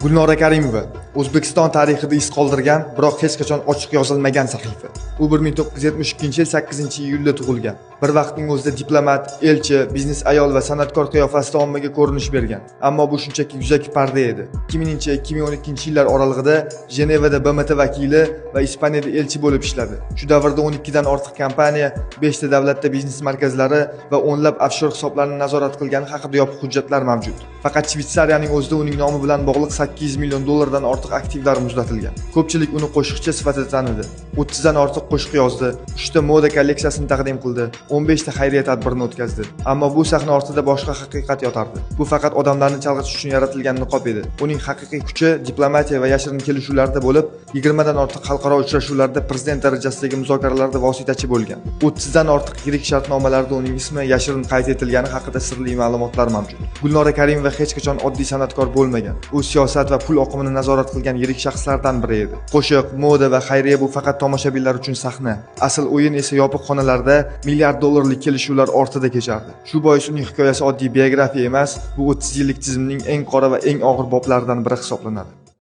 Gulnora Karimova O'zbekiston tarixida iz qoldirgan, biroq hech qachon ochiq yozilmagan sahifa. U 1972-yil 8-iyulda tug'ilgan. Bir vaqtning o'zida diplomat, elchi, biznes ayol va san'atkor qiyofasida ommaga ko'rinish bergan. Ammo bu shunchaki yuzaki parda edi. 2000-2012-yillar oralig'ida Jenevada BMT vakili va Ispaniyada elchi bo'lib ishladi. Shu davrda 12 dan ortiq kompaniya, 5 ta davlatda biznes markazlari va o'nlab offshor hisoblarni nazorat qilgani haqida yopiq hujjatlar mavjud. Faqat Shvetsariyaning o'zida uning nomi bilan bog'liq 800 million dollardan ortiq aktivlar muzlatilgan. Ko'pchilik uni qo'shiqchi sifatida tanidi. 30 dan ortiq qo'shiq yozdi, 3 ta moda kolleksiyasini taqdim qildi, 15 ta xayriya tadbirini o'tkazdi. Ammo bu sahna ortida boshqa haqiqat yotardi. Bu faqat odamlarni chalg'itish uchun yaratilgan niqob edi. Uning haqiqiy kuchi diplomatiya va yashirin kelishuvlarda bo'lib, 20 dan ortiq xalqaro uchrashuvlarda prezident darajasidagi muzokaralarda vositachi bo'lgan. 30 dan ortiq yirik shartnomalarda uning ismi yashirin qayd etilgani haqida sirli ma'lumotlar mavjud. Gulnora Karimova hech qachon oddiy san'atkor bo'lmagan. U siyosat va pul oqimini nazorat qilgan yirik shaxslardan biri edi. Qo'shiq, moda va xayriya bu faqat tomoshabinlar uchun sahna. Asl o'yin esa yopiq xonalarda milliard dollarlik kelishuvlar ortida kechardi. Shu bois uning hikoyasi oddiy biografiya emas, bu 30 yillik tizimning eng qora va eng og'ir boblaridan biri hisoblanadi.